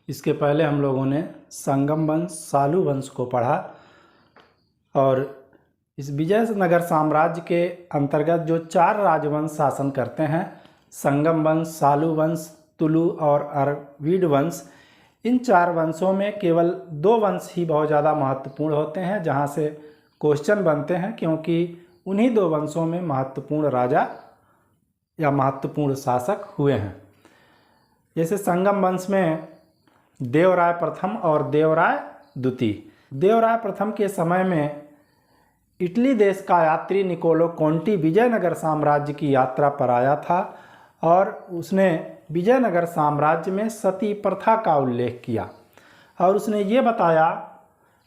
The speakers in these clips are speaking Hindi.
इसके पहले हम लोगों ने संगम वंश, सालू वंश को पढ़ा और इस विजयनगर साम्राज्य के अंतर्गत जो 4 राजवंश शासन करते हैं, संगम वंश, सालू वंश, तुलु और अरवीड वंश, इन 4 वंशों में केवल 2 वंश ही बहुत ज़्यादा महत्वपूर्ण होते हैं, जहाँ से क्वेश्चन बनते हैं, क्योंकि उन्हीं 2 वंशों में महत्वपूर्ण राजा या महत्वपूर्ण शासक हुए हैं। जैसे संगम वंश में देवराय प्रथम और देवराय द्वितीय। देवराय प्रथम के समय में इटली देश का यात्री निकोलो कोंटी विजयनगर साम्राज्य की यात्रा पर आया था और उसने विजयनगर साम्राज्य में सती प्रथा का उल्लेख किया और उसने ये बताया,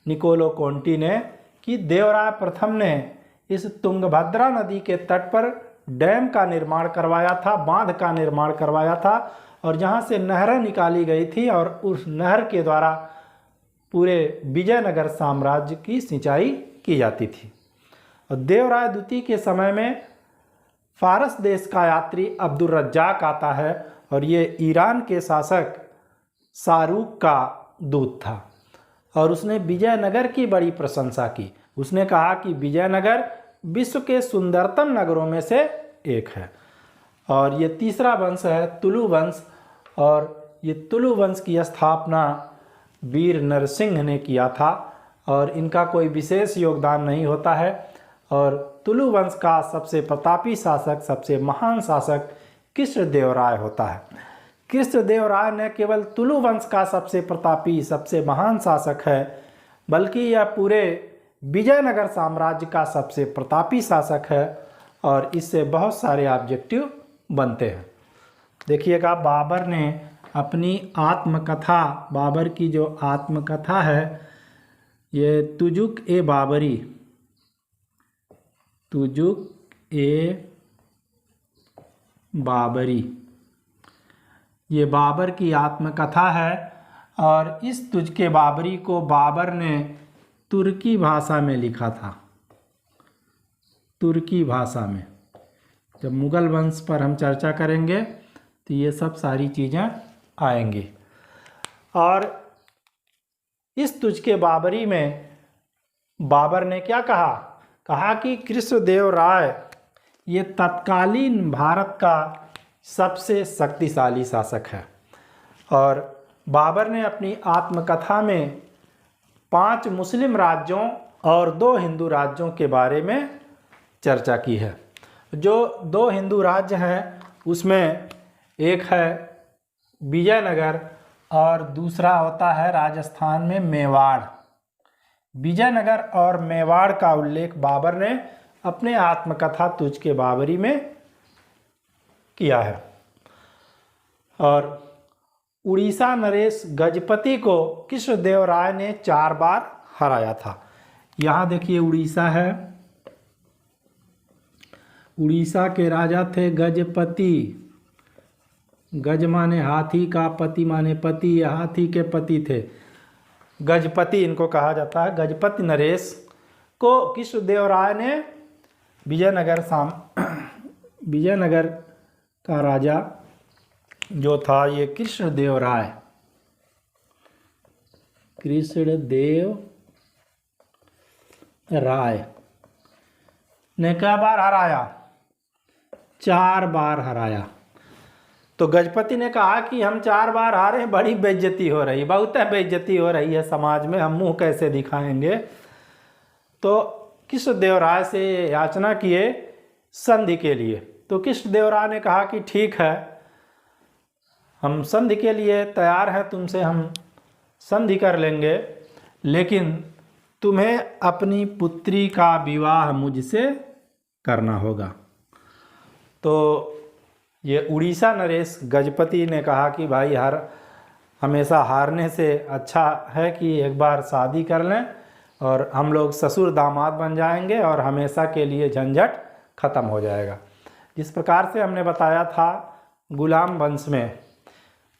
निकोलो कोंटी ने, कि देवराय प्रथम ने इस तुंगभद्रा नदी के तट पर डैम का निर्माण करवाया था, बांध का निर्माण करवाया था और जहाँ से नहरें निकाली गई थी और उस नहर के द्वारा पूरे विजयनगर साम्राज्य की सिंचाई की जाती थी। और देवराय द्वितीय के समय में फारस देश का यात्री अब्दुल रज्जाक आता है और ये ईरान के शासक शाहरुख का दूत था और उसने विजयनगर की बड़ी प्रशंसा की। उसने कहा कि विजयनगर विश्व के सुंदरतम नगरों में से एक है। और ये तीसरा वंश है तुलु वंश और ये तुलु वंश की स्थापना वीर नरसिंह ने किया था और इनका कोई विशेष योगदान नहीं होता है। और तुलु वंश का सबसे प्रतापी शासक, सबसे महान शासक कृष्णदेवराय होता है। कृष्णदेवराय ने केवल तुलु वंश का सबसे प्रतापी, सबसे महान शासक है, बल्कि यह पूरे विजयनगर साम्राज्य का सबसे प्रतापी शासक है और इससे बहुत सारे ऑब्जेक्टिव बनते हैं। देखिएगा, बाबर ने अपनी आत्मकथा, बाबर की जो आत्मकथा है, ये तुजुक ए बाबरी, तुजुक ए बाबरी, ये बाबर की आत्मकथा है और इस तुझके बाबरी को बाबर ने तुर्की भाषा में लिखा था, तुर्की भाषा में। जब मुगल वंश पर हम चर्चा करेंगे तो ये सब सारी चीज़ें आएंगी। और इस तुझके बाबरी में बाबर ने क्या कहा? कहा कि कृष्णदेवराय ये तत्कालीन भारत का सबसे शक्तिशाली शासक है। और बाबर ने अपनी आत्मकथा में 5 मुस्लिम राज्यों और 2 हिंदू राज्यों के बारे में चर्चा की है। जो 2 हिंदू राज्य हैं उसमें एक है विजयनगर और दूसरा होता है राजस्थान में मेवाड़। विजयनगर और मेवाड़ का उल्लेख बाबर ने अपने आत्मकथा तुझके बाबरी में किया है। और उड़ीसा नरेश गजपति को कृष्णदेवराय ने 4 बार हराया था। यहाँ देखिए उड़ीसा है, उड़ीसा के राजा थे गजपति। गज माने हाथी का, पति माने पति, या हाथी के पति थे, गजपति इनको कहा जाता है। गजपति नरेश को कृष्णदेवराय ने विजयनगर का राजा जो था ये कृष्णदेव राय ने क्या बार हराया? 4 बार हराया। तो गजपति ने कहा कि हम 4 बार हारे, बड़ी बेइज्जती हो रही, बहुत बेइज्जती हो रही है समाज में, हम मुंह कैसे दिखाएंगे। तो कृष्णदेवराय से याचना किए संधि के लिए। तो कृष्णदेवराय ने कहा कि ठीक है, हम संधि के लिए तैयार हैं, तुमसे हम संधि कर लेंगे, लेकिन तुम्हें अपनी पुत्री का विवाह मुझसे करना होगा। तो ये उड़ीसा नरेश गजपति ने कहा कि भाई हमेशा हारने से अच्छा है कि एक बार शादी कर लें और हम लोग ससुर दामाद बन जाएंगे और हमेशा के लिए झंझट ख़त्म हो जाएगा। जिस प्रकार से हमने बताया था गुलाम वंश में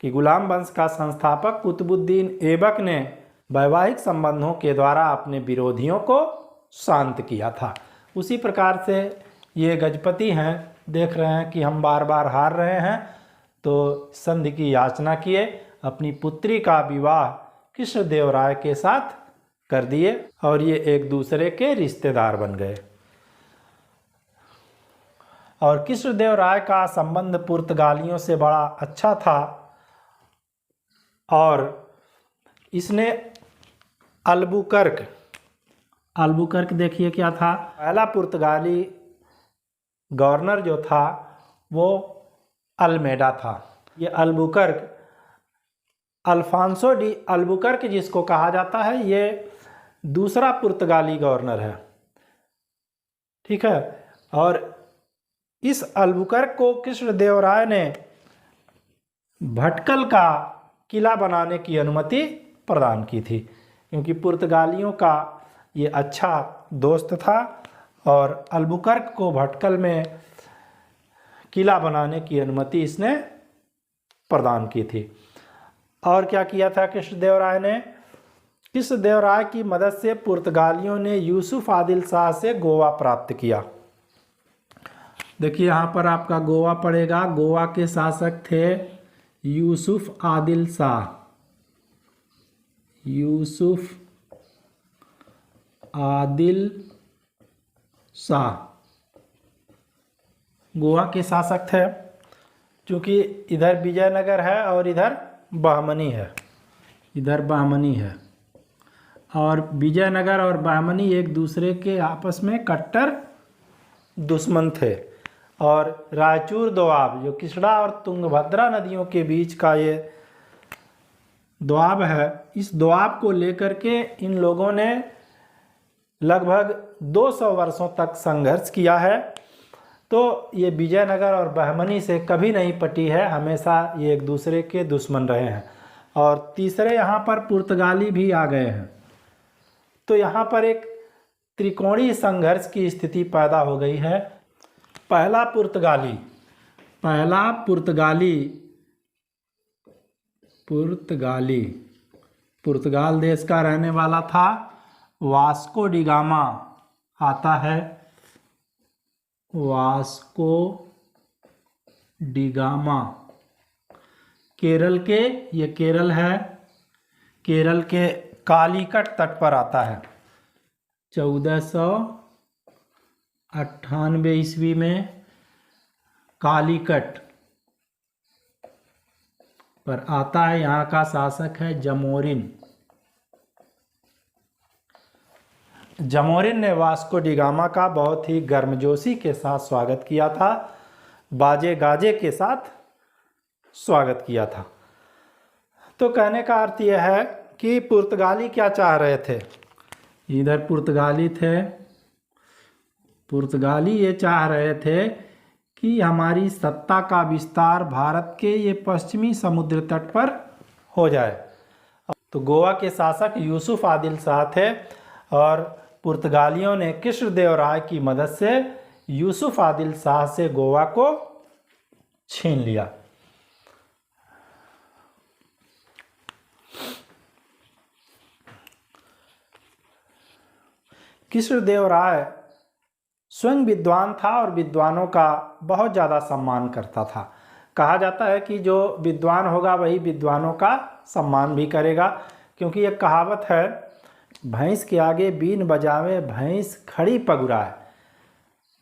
कि गुलाम वंश का संस्थापक कुतुबुद्दीन ऐबक ने वैवाहिक संबंधों के द्वारा अपने विरोधियों को शांत किया था, उसी प्रकार से ये गजपति हैं, देख रहे हैं कि हम बार बार हार रहे हैं, तो संधि की याचना किए अपनी पुत्री का विवाह कृष्णदेवराय के साथ कर दिए और ये एक दूसरे के रिश्तेदार बन गए। और कृष्णदेवराय का संबंध पुर्तगालियों से बड़ा अच्छा था और इसने अल्बुकर्क देखिए क्या था, पहला पुर्तगाली गवर्नर जो था वो अल्मेडा था। ये अल्बुकर्क, अल्फांसो डी अल्बुकर्क जिसको कहा जाता है, ये दूसरा पुर्तगाली गवर्नर है, ठीक है। और इस अल्बुकर्क को कृष्णदेवराय ने भटकल का किला बनाने की अनुमति प्रदान की थी, क्योंकि पुर्तगालियों का ये अच्छा दोस्त था और अल्बुकर्क को भटकल में किला बनाने की अनुमति इसने प्रदान की थी। और क्या किया था कृष्णदेवराय ने? कृष्णदेवराय की मदद से पुर्तगालियों ने यूसुफ आदिल शाह से गोवा प्राप्त किया। देखिए यहाँ पर आपका गोवा पड़ेगा। गोवा के शासक थे यूसुफ आदिल शाह। यूसुफ आदिल शाह गोवा के शासक थे। क्योंकि इधर विजयनगर है और इधर बहमनी है, और विजयनगर और बहमनी एक दूसरे के आपस में कट्टर दुश्मन थे। और रायचूर दोआब, जो कृष्णा और तुंगभद्रा नदियों के बीच का ये दोआब है, इस दोआब को लेकर के इन लोगों ने लगभग 200 वर्षों तक संघर्ष किया है। तो ये विजयनगर और बहमनी से कभी नहीं पटी है, हमेशा ये एक दूसरे के दुश्मन रहे हैं। और तीसरे यहाँ पर पुर्तगाली भी आ गए हैं, तो यहाँ पर एक त्रिकोणीय संघर्ष की स्थिति पैदा हो गई है। पहला पुर्तगाल देश का रहने वाला था। वास्को डी गामा आता है। वास्को डी गामा केरल के, ये केरल है, केरल के कालीकट तट पर आता है। 1498 ईस्वी में कालीकट पर आता है। यहाँ का शासक है जमोरिन। जमोरिन ने वास्को डी गामा का बहुत ही गर्मजोशी के साथ स्वागत किया था, बाजे गाजे के साथ स्वागत किया था। तो कहने का अर्थ यह है कि पुर्तगाली क्या चाह रहे थे? इधर पुर्तगाली थे, पुर्तगाली ये चाह रहे थे कि हमारी सत्ता का विस्तार भारत के ये पश्चिमी समुद्र तट पर हो जाए। तो गोवा के शासक यूसुफ आदिल शाह थे और पुर्तगालियों ने कृष्णदेवराय की मदद से यूसुफ आदिल शाह से गोवा को छीन लिया। कृष्णदेवराय स्वयं विद्वान था और विद्वानों का बहुत ज़्यादा सम्मान करता था। कहा जाता है कि जो विद्वान होगा वही विद्वानों का सम्मान भी करेगा, क्योंकि एक कहावत है, भैंस के आगे बीन बजावे भैंस खड़ी पगुराए।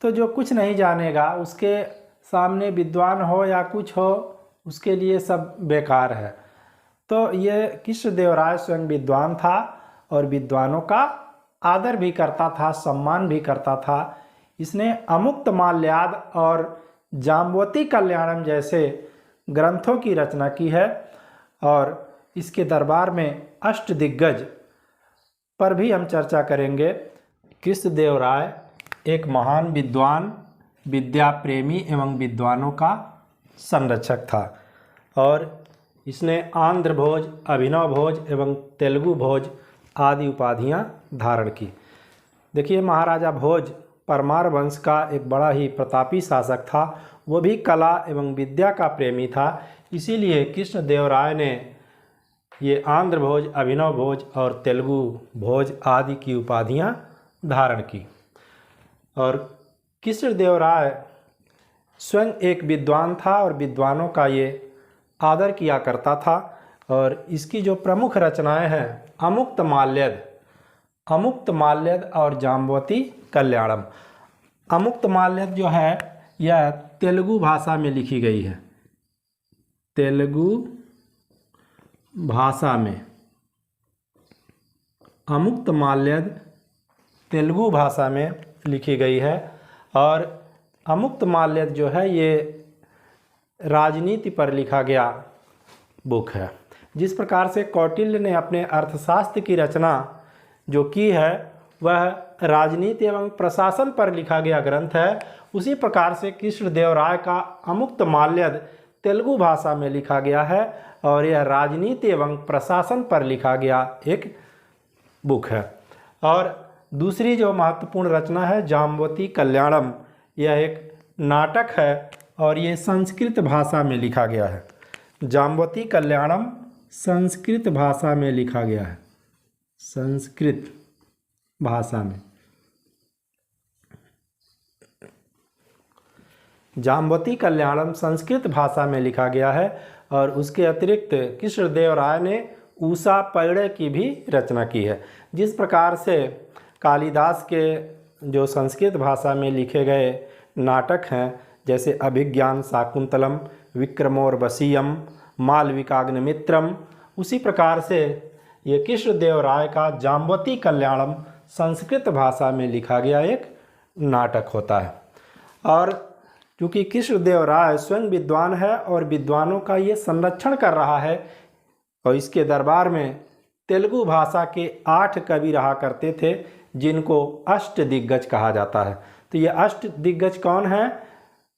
तो जो कुछ नहीं जानेगा उसके सामने विद्वान हो या कुछ हो, उसके लिए सब बेकार है। तो ये कृष्णदेवराय स्वयं विद्वान था और विद्वानों का आदर भी करता था, सम्मान भी करता था। इसने अमुक्त माल्याद और जाम्बवती कल्याणम जैसे ग्रंथों की रचना की है और इसके दरबार में अष्टदिग्गज पर भी हम चर्चा करेंगे। कृष्णदेवराय एक महान विद्वान, विद्या प्रेमी एवं विद्वानों का संरक्षक था और इसने आंध्र भोज, अभिनव भोज एवं तेलुगु भोज आदि उपाधियां धारण की। देखिए, महाराजा भोज परमार वंश का एक बड़ा ही प्रतापी शासक था। वो भी कला एवं विद्या का प्रेमी था। इसीलिए कृष्णदेवराय ने ये आंध्र भोज, अभिनव भोज और तेलुगु भोज आदि की उपाधियां धारण की। और कृष्णदेवराय स्वयं एक विद्वान था और विद्वानों का ये आदर किया करता था और इसकी जो प्रमुख रचनाएं हैं अमुक्त माल्यद और जाम्बवती कल्याणम। अमुक्त माल्यद जो है यह तेलुगु भाषा में लिखी गई है, तेलुगु भाषा में। अमुक्त माल्यद तेलुगु भाषा में लिखी गई है और अमुक्त माल्यद जो है ये राजनीति पर लिखा गया बुक है। जिस प्रकार से कौटिल्य ने अपने अर्थशास्त्र की रचना जो की है वह राजनीति एवं प्रशासन पर लिखा गया ग्रंथ है, उसी प्रकार से कृष्णदेवराय का अमुक्त माल्यद तेलुगु भाषा में लिखा गया है और यह राजनीति एवं प्रशासन पर लिखा गया एक बुक है। और दूसरी जो महत्वपूर्ण रचना है जाम्बवती कल्याणम, यह एक नाटक है और ये संस्कृत भाषा में लिखा गया है। जाम्बवती कल्याणम संस्कृत भाषा में लिखा गया है, संस्कृत भाषा में। जाम्बवती कल्याणम संस्कृत भाषा में लिखा गया है और उसके अतिरिक्त कृष्णदेवराय ने उषा पैड़े की भी रचना की है। जिस प्रकार से कालिदास के जो संस्कृत भाषा में लिखे गए नाटक हैं जैसे अभिज्ञान शाकुंतलम, विक्रमोर्वशीयम, मालविकाग्निमित्रम, उसी प्रकार से ये कृष्णदेवराय का जाम्बवती कल्याणम संस्कृत भाषा में लिखा गया एक नाटक होता है। और क्योंकि कृष्णदेवराय स्वयं विद्वान है और विद्वानों का ये संरक्षण कर रहा है और इसके दरबार में तेलुगु भाषा के 8 कवि रहा करते थे जिनको अष्टदिग्गज कहा जाता है। तो ये अष्टदिग्गज कौन हैं?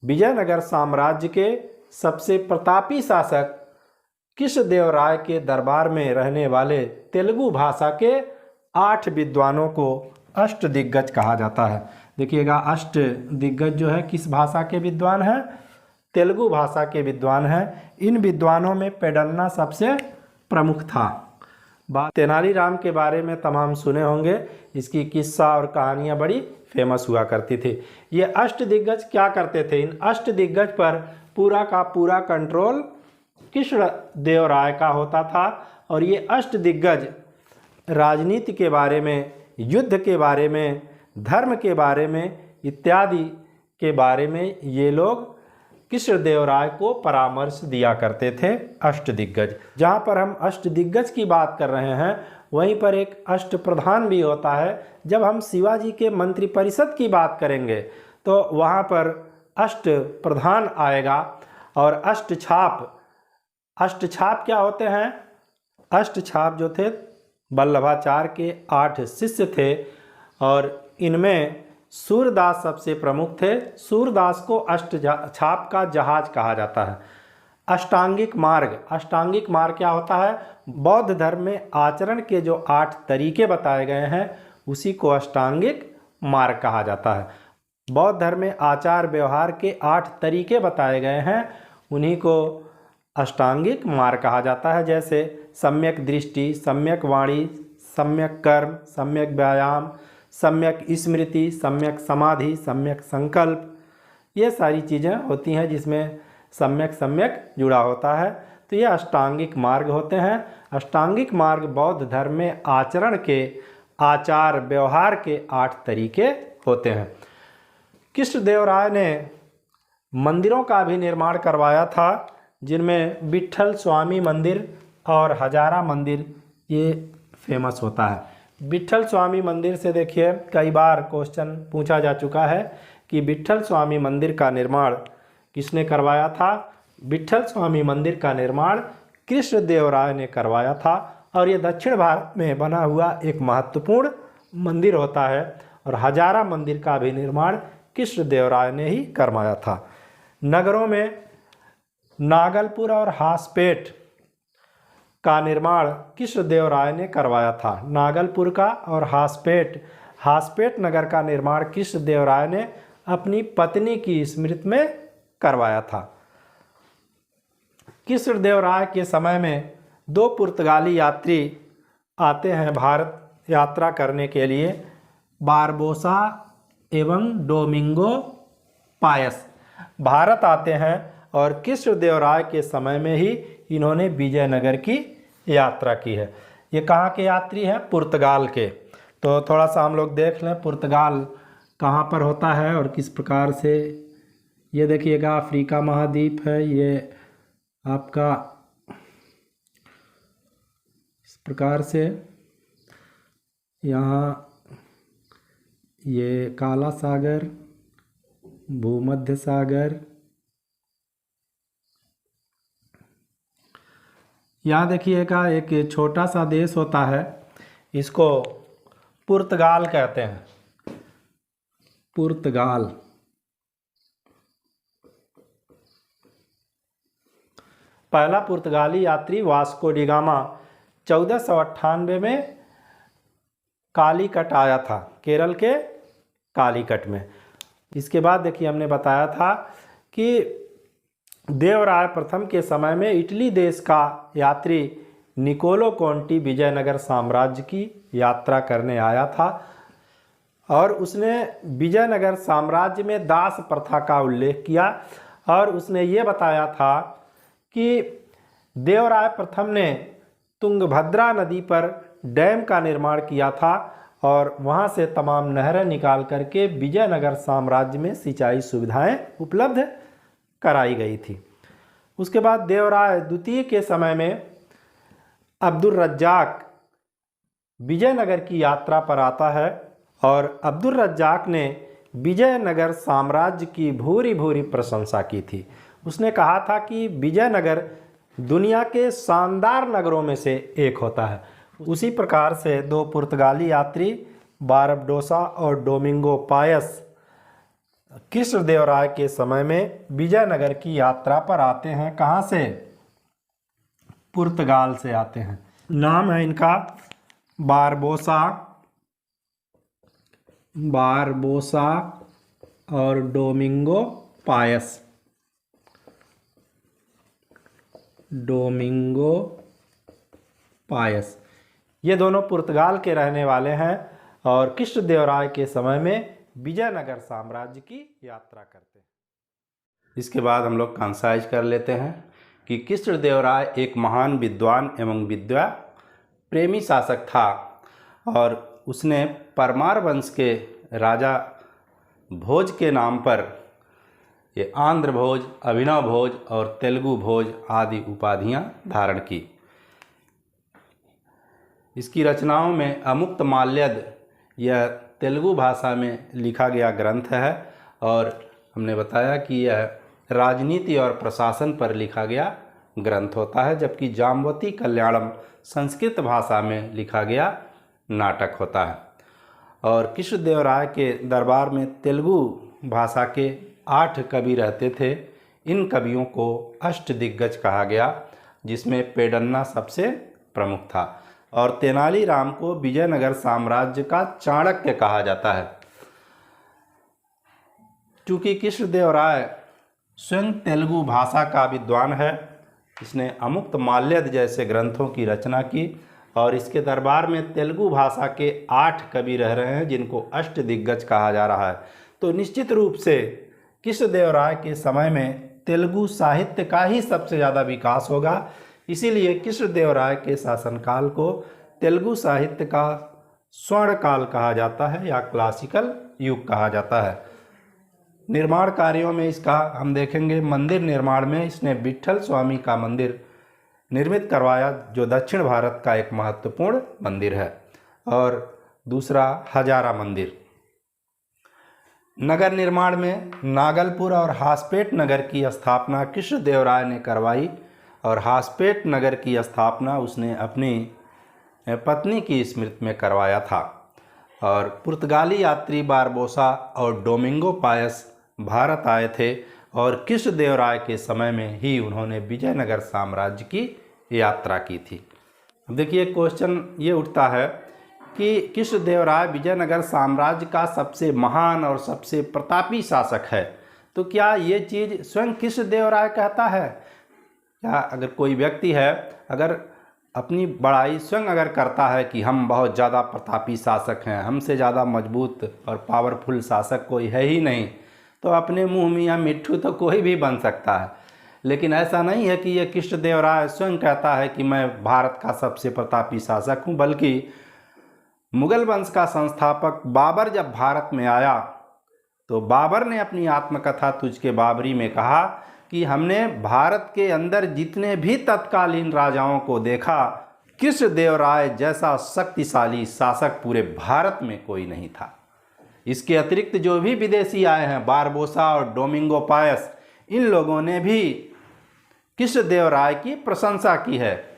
विजयनगर साम्राज्य के सबसे प्रतापी शासक कृष्णदेवराय के दरबार में रहने वाले तेलुगु भाषा के 8 विद्वानों को अष्टदिग्गज कहा जाता है। देखिएगा अष्टदिग्गज जो है किस भाषा के विद्वान हैं? तेलुगु भाषा के विद्वान हैं। इन विद्वानों में पेडन्ना सबसे प्रमुख था। तेनालीराम के बारे में तमाम सुने होंगे, इसकी किस्सा और कहानियाँ बड़ी फेमस हुआ करती थी। ये अष्टदिग्गज क्या करते थे? इन अष्टदिग्गज पर पूरा का पूरा कंट्रोल कृष्णदेवराय का होता था और ये अष्टदिग्गज राजनीति के बारे में, युद्ध के बारे में, धर्म के बारे में इत्यादि के बारे में ये लोग कृष्णदेवराय को परामर्श दिया करते थे अष्टदिग्गज। जहाँ पर हम अष्टदिग्गज की बात कर रहे हैं वहीं पर एक अष्टप्रधान भी होता है। जब हम शिवाजी के मंत्रिपरिषद की बात करेंगे तो वहाँ पर अष्टप्रधान आएगा और अष्टछाप क्या होते हैं? अष्टछाप जो थे वल्लभाचार्य के 8 शिष्य थे और इनमें सूरदास सबसे प्रमुख थे। सूरदास को अष्टछाप का जहाज कहा जाता है। अष्टांगिक मार्ग क्या होता है? बौद्ध धर्म में आचरण के जो 8 तरीके बताए गए हैं उसी को अष्टांगिक मार्ग कहा जाता है। बौद्ध धर्म में आचार व्यवहार के 8 तरीके बताए गए हैं, उन्हीं को अष्टांगिक मार्ग कहा जाता है। जैसे सम्यक दृष्टि, सम्यक वाणी, सम्यक कर्म, सम्यक व्यायाम, सम्यक स्मृति, सम्यक समाधि, सम्यक संकल्प, ये सारी चीज़ें होती हैं जिसमें सम्यक जुड़ा होता है। तो ये अष्टांगिक मार्ग होते हैं। अष्टांगिक मार्ग बौद्ध धर्म में आचरण के, आचार व्यवहार के 8 तरीके होते हैं। कृष्णदेवराय ने मंदिरों का भी निर्माण करवाया था जिनमें विट्ठल स्वामी मंदिर और हजारा मंदिर ये फेमस होता है। विट्ठल स्वामी मंदिर से देखिए कई बार क्वेश्चन पूछा जा चुका है कि विट्ठल स्वामी मंदिर का निर्माण किसने करवाया था? विट्ठल स्वामी मंदिर का निर्माण कृष्णदेवराय ने करवाया था और ये दक्षिण भारत में बना हुआ एक महत्वपूर्ण मंदिर होता है। और हजारा मंदिर का भी निर्माण कृष्णदेवराय ने ही करवाया था। नगरों में नागलपुर और हासपेट का निर्माण कृष्णदेवराय ने करवाया था। नागलपुर का और हासपेट नगर का निर्माण कृष्णदेवराय ने अपनी पत्नी की स्मृति में करवाया था। कृष्णदेवराय के समय में 2 पुर्तगाली यात्री आते हैं भारत यात्रा करने के लिए, बारबोसा एवं डोमिंगो पायस भारत आते हैं और कृष्णदेवराय के समय में ही इन्होंने विजयनगर की यात्रा की है। ये कहाँ के यात्री हैं? पुर्तगाल के। तो थोड़ा सा हम लोग देख लें पुर्तगाल कहाँ पर होता है और किस प्रकार से। ये देखिएगा अफ्रीका महाद्वीप है, ये आपका इस प्रकार से। यहाँ ये काला सागर, भूमध्य सागर, यहाँ देखिएगा एक छोटा सा देश होता है, इसको पुर्तगाल कहते हैं। पुर्तगाल। पहला पुर्तगाली यात्री वास्को डी गामा 1498 में कालीकट आया था, केरल के कालीकट में। इसके बाद देखिए हमने बताया था कि देवराय प्रथम के समय में इटली देश का यात्री निकोलो कोंटी विजयनगर साम्राज्य की यात्रा करने आया था और उसने विजयनगर साम्राज्य में दास प्रथा का उल्लेख किया और उसने ये बताया था कि देवराय प्रथम ने तुंगभद्रा नदी पर डैम का निर्माण किया था और वहाँ से तमाम नहरें निकाल करके विजयनगर साम्राज्य में सिंचाई सुविधाएं उपलब्ध कराई गई थी। उसके बाद देवराय द्वितीय के समय में अब्दुल रज्जाक विजयनगर की यात्रा पर आता है और अब्दुल रज्जाक ने विजयनगर साम्राज्य की भूरी भूरी प्रशंसा की थी। उसने कहा था कि विजयनगर दुनिया के शानदार नगरों में से एक होता है। उसी प्रकार से दो पुर्तगाली यात्री बारबडोसा और डोमिंगो पायस कृष्णदेवराय के समय में विजयनगर की यात्रा पर आते हैं। कहाँ से? पुर्तगाल से आते हैं। नाम है इनका बारबोसा और डोमिंगो पायस। ये दोनों पुर्तगाल के रहने वाले हैं और कृष्णदेवराय के समय में विजयनगर साम्राज्य की यात्रा करते हैं। इसके बाद हम लोग कंसाइज कर लेते हैं कि कृष्णदेवराय एक महान विद्वान एवं विद्या प्रेमी शासक था और उसने परमार वंश के राजा भोज के नाम पर ये आंध्र भोज, अभिनव भोज और तेलुगु भोज आदि उपाधियां धारण की। इसकी रचनाओं में अमुक्त माल्यद यह तेलुगु भाषा में लिखा गया ग्रंथ है और हमने बताया कि यह राजनीति और प्रशासन पर लिखा गया ग्रंथ होता है, जबकि जाम्बवती कल्याणम संस्कृत भाषा में लिखा गया नाटक होता है। और कृष्णदेवराय के दरबार में तेलुगु भाषा के 8 कवि रहते थे। इन कवियों को अष्टदिग्गज कहा गया, जिसमें पेडन्ना सबसे प्रमुख था और तेनालीराम को विजयनगर साम्राज्य का चाणक्य कहा जाता है। चूँकि कृष्णदेवराय स्वयं तेलुगु भाषा का विद्वान है, इसने अमुक्त माल्यद जैसे ग्रंथों की रचना की और इसके दरबार में तेलुगु भाषा के 8 कवि रह रहे हैं, जिनको अष्टदिग्गज कहा जा रहा है। तो निश्चित रूप से कृष्णदेवराय के समय में तेलुगु साहित्य का ही सबसे ज़्यादा विकास होगा। इसीलिए कृष्णदेवराय के शासनकाल को तेलुगु साहित्य का स्वर्ण काल कहा जाता है या क्लासिकल युग कहा जाता है। निर्माण कार्यों में इसका हम देखेंगे, मंदिर निर्माण में इसने विट्ठल स्वामी का मंदिर निर्मित करवाया, जो दक्षिण भारत का एक महत्वपूर्ण मंदिर है। और दूसरा हजारा मंदिर। नगर निर्माण में नागलपुर और हासपेट नगर की स्थापना कृष्णदेवराय ने करवाई और हासपेट नगर की स्थापना उसने अपनी पत्नी की स्मृति में करवाया था। और पुर्तगाली यात्री बारबोसा और डोमिंगो पायस भारत आए थे और कृष्णदेवराय के समय में ही उन्होंने विजयनगर साम्राज्य की यात्रा की थी। अब देखिए क्वेश्चन ये उठता है कि कृष्णदेवराय विजयनगर साम्राज्य का सबसे महान और सबसे प्रतापी शासक है, तो क्या ये चीज़ स्वयं कृष्णदेवराय कहता है? या अगर कोई व्यक्ति है, अगर अपनी बड़ाई स्वयं अगर करता है कि हम बहुत ज़्यादा प्रतापी शासक हैं, हमसे ज़्यादा मजबूत और पावरफुल शासक कोई है ही नहीं, तो अपने मुँह मियाँ मिट्ठू तो कोई भी बन सकता है। लेकिन ऐसा नहीं है कि ये कृष्णदेवराय स्वयं कहता है कि मैं भारत का सबसे प्रतापी शासक हूँ, बल्कि मुगल वंश का संस्थापक बाबर जब भारत में आया तो बाबर ने अपनी आत्मकथा तुझके बाबरी में कहा कि हमने भारत के अंदर जितने भी तत्कालीन राजाओं को देखा, कृष्णदेवराय जैसा शक्तिशाली शासक पूरे भारत में कोई नहीं था। इसके अतिरिक्त जो भी विदेशी आए हैं, बारबोसा और डोमिंगो पायस, इन लोगों ने भी कृष्णदेवराय की प्रशंसा की है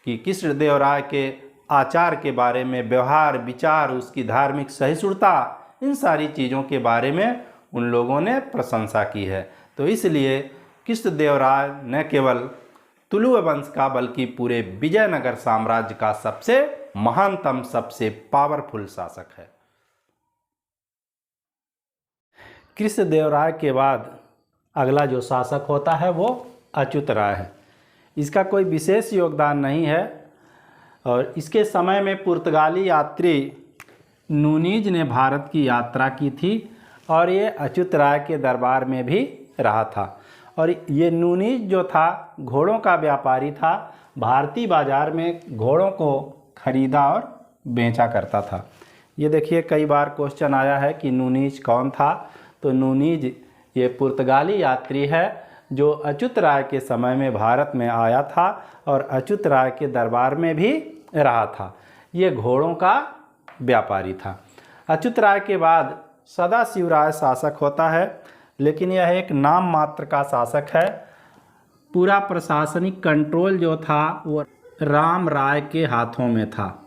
कि कृष्णदेवराय के आचार के बारे में, व्यवहार, विचार, उसकी धार्मिक सहिष्णुता, इन सारी चीज़ों के बारे में उन लोगों ने प्रशंसा की है। तो इसलिए कृष्णदेवराय न केवल तुलुव वंश का बल्कि पूरे विजयनगर साम्राज्य का सबसे महानतम, सबसे पावरफुल शासक है। कृष्णदेवराय के बाद अगला जो शासक होता है वो अच्युत राय है। इसका कोई विशेष योगदान नहीं है और इसके समय में पुर्तगाली यात्री नूनीज ने भारत की यात्रा की थी और ये अच्युत राय के दरबार में भी रहा था। और ये नूनीज जो था घोड़ों का व्यापारी था, भारतीय बाज़ार में घोड़ों को खरीदा और बेचा करता था। ये देखिए कई बार क्वेश्चन आया है कि नूनीज कौन था। तो नूनीज ये पुर्तगाली यात्री है जो अच्युत राय के समय में भारत में आया था और अच्युत राय के दरबार में भी रहा था। ये घोड़ों का व्यापारी था। अच्युत राय के बाद सदाशिव राय शासक होता है, लेकिन यह एक नाम मात्र का शासक है। पूरा प्रशासनिक कंट्रोल जो था वो राम राय के हाथों में था।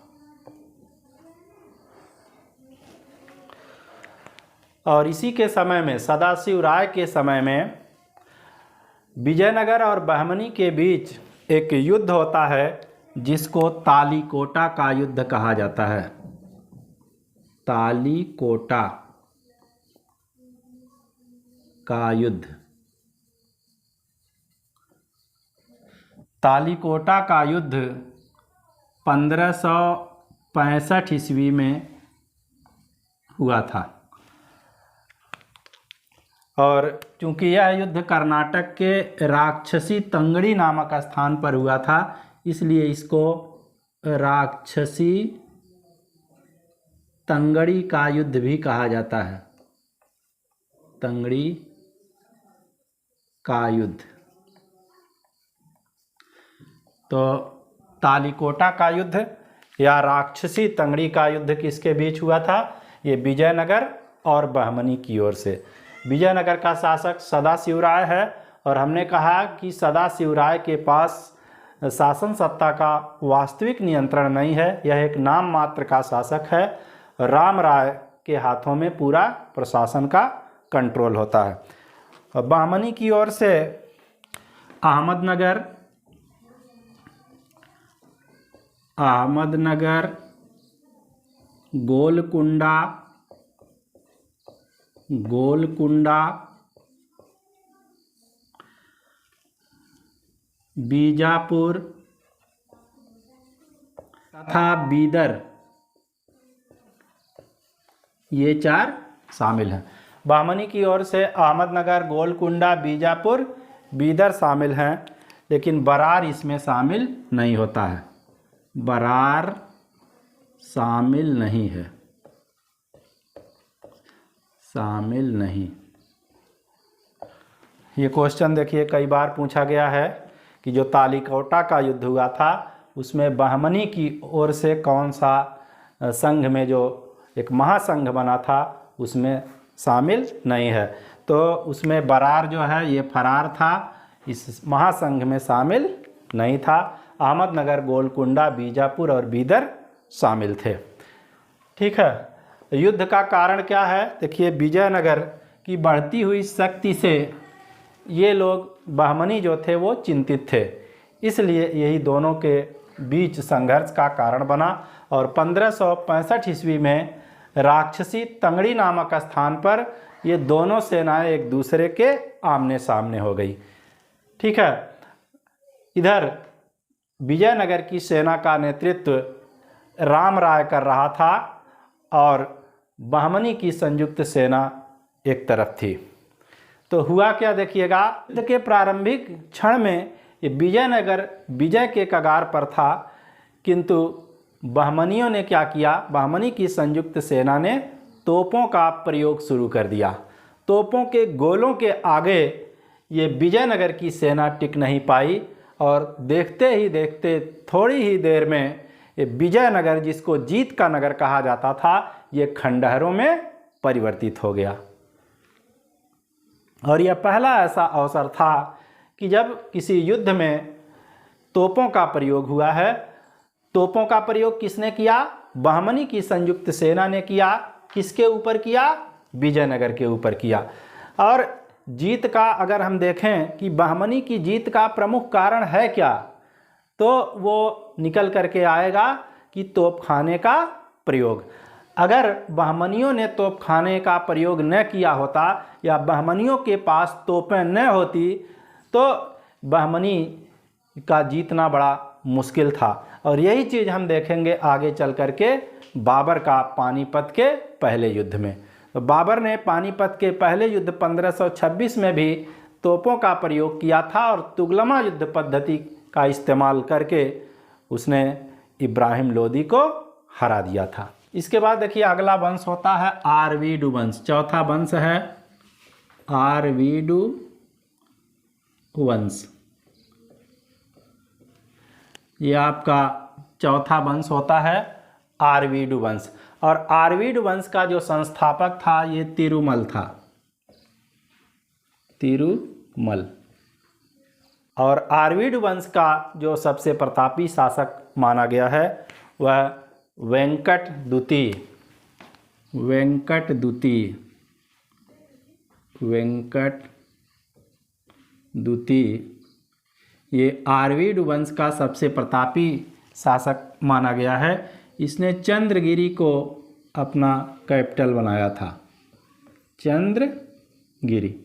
और इसी के समय में, सदाशिव राय के समय में, विजयनगर और बहमनी के बीच एक युद्ध होता है जिसको तालीकोटा का युद्ध कहा जाता है। तालीकोटा का युद्ध। तालीकोटा का युद्ध 1565 ईस्वी में हुआ था और चूंकि यह युद्ध कर्नाटक के राक्षसी तंगड़ी नामक स्थान पर हुआ था, इसलिए इसको राक्षसी तंगड़ी का युद्ध भी कहा जाता है। तंगड़ी का युद्ध। तो तालीकोटा का युद्ध या राक्षसी तंगड़ी का युद्ध किसके बीच हुआ था? ये विजयनगर और बहमनी की ओर से। विजयनगर का शासक सदाशिव राय है और हमने कहा कि सदाशिव राय के पास शासन सत्ता का वास्तविक नियंत्रण नहीं है, यह एक नाम मात्र का शासक है। राम राय के हाथों में पूरा प्रशासन का कंट्रोल होता है। और बहमनी की ओर से अहमदनगर, गोलकुंडा, बीजापुर तथा बीदर, ये 4 शामिल हैं। बहमनी की ओर से अहमदनगर, गोलकुंडा, बीजापुर, बीदर शामिल हैं, लेकिन बरार इसमें शामिल नहीं होता है। बरार शामिल नहीं है, शामिल नहीं। ये क्वेश्चन देखिए कई बार पूछा गया है कि जो तालीकोटा का युद्ध हुआ था उसमें बहमनी की ओर से कौन सा संघ में जो एक महासंघ बना था उसमें शामिल नहीं है। तो उसमें बरार जो है ये फरार था, इस महासंघ में शामिल नहीं था। अहमदनगर, गोलकुंडा, बीजापुर और बीदर शामिल थे। ठीक है, युद्ध का कारण क्या है? देखिए विजयनगर की बढ़ती हुई शक्ति से ये लोग बहमनी जो थे वो चिंतित थे, इसलिए यही दोनों के बीच संघर्ष का कारण बना और 1565 ईस्वी में राक्षसी तंगड़ी नामक स्थान पर ये दोनों सेनाएं एक दूसरे के आमने सामने हो गई। ठीक है, इधर विजयनगर की सेना का नेतृत्व राम राय कर रहा था और बहमनी की संयुक्त सेना एक तरफ थी। तो हुआ क्या देखिएगा, युद्ध के प्रारंभिक क्षण में ये विजयनगर विजय के कगार पर था, किंतु बहमनियों ने क्या किया, बहमनी की संयुक्त सेना ने तोपों का प्रयोग शुरू कर दिया। तोपों के गोलों के आगे ये विजयनगर की सेना टिक नहीं पाई और देखते ही देखते थोड़ी ही देर में ये विजयनगर, जिसको जीत का नगर कहा जाता था, ये खंडहरों में परिवर्तित हो गया। और यह पहला ऐसा अवसर था कि जब किसी युद्ध में तोपों का प्रयोग हुआ है। तोपों का प्रयोग किसने किया? बहमनी की संयुक्त सेना ने किया। किसके ऊपर किया? विजयनगर के ऊपर किया। और जीत का अगर हम देखें कि बहमनी की जीत का प्रमुख कारण है क्या, तो वो निकल करके आएगा कि तोपखाने का प्रयोग। अगर बहमनियों ने तोपखाने का प्रयोग न किया होता या बहमनियों के पास तोपें न होती तो बहमनी का जीतना बड़ा मुश्किल था। और यही चीज़ हम देखेंगे आगे चल करके बाबर का पानीपत के पहले युद्ध में। तो बाबर ने पानीपत के पहले युद्ध 1526 में भी तोपों का प्रयोग किया था और तुगलमा युद्ध पद्धति का इस्तेमाल करके उसने इब्राहिम लोदी को हरा दिया था। इसके बाद देखिए अगला वंश होता है आरवीडु वंश। चौथा वंश है आरवीडु वंश। ये आपका चौथा वंश होता है आरवीडु वंश। और आरवीडु वंश का जो संस्थापक था ये तिरुमल था, तिरुमल। और आरवीडु वंश का जो सबसे प्रतापी शासक माना गया है वह वेंकट द्वितीय। वेंकट द्वितीय, वेंकट द्वितीय ये आरवीडु वंश का सबसे प्रतापी शासक माना गया है। इसने चंद्रगिरी को अपना कैपिटल बनाया था, चंद्रगिरी।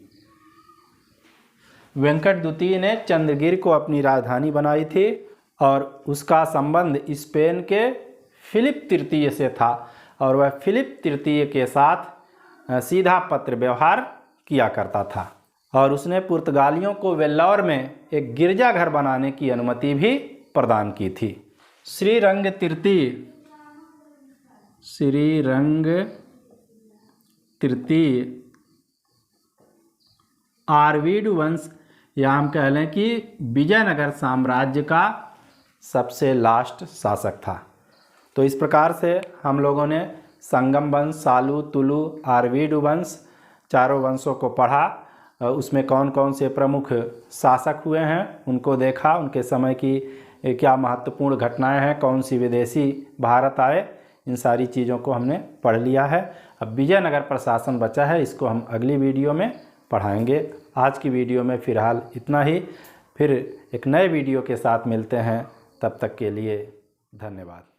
वेंकट द्वितीय ने चंद्रगिरी को अपनी राजधानी बनाई थी और उसका संबंध स्पेन के फिलिप तृतीय से था और वह फिलिप तृतीय के साथ सीधा पत्र व्यवहार किया करता था। और उसने पुर्तगालियों को वेल्लौर में एक गिरजाघर बनाने की अनुमति भी प्रदान की थी। श्रीरंग तृतीय, श्रीरंग तृतीय आरवीडु वंश या हम कह लें कि विजयनगर साम्राज्य का सबसे लास्ट शासक था। तो इस प्रकार से हम लोगों ने संगम वंश, सालू, तुलु, आरवीडु वंश चारों वंशों को पढ़ा। उसमें कौन कौन से प्रमुख शासक हुए हैं उनको देखा, उनके समय की क्या महत्वपूर्ण घटनाएं हैं, कौन सी विदेशी भारत आए, इन सारी चीज़ों को हमने पढ़ लिया है। अब विजयनगर प्रशासन बचा है, इसको हम अगली वीडियो में पढ़ाएंगे। आज की वीडियो में फ़िलहाल इतना ही, फिर एक नए वीडियो के साथ मिलते हैं। तब तक के लिए धन्यवाद।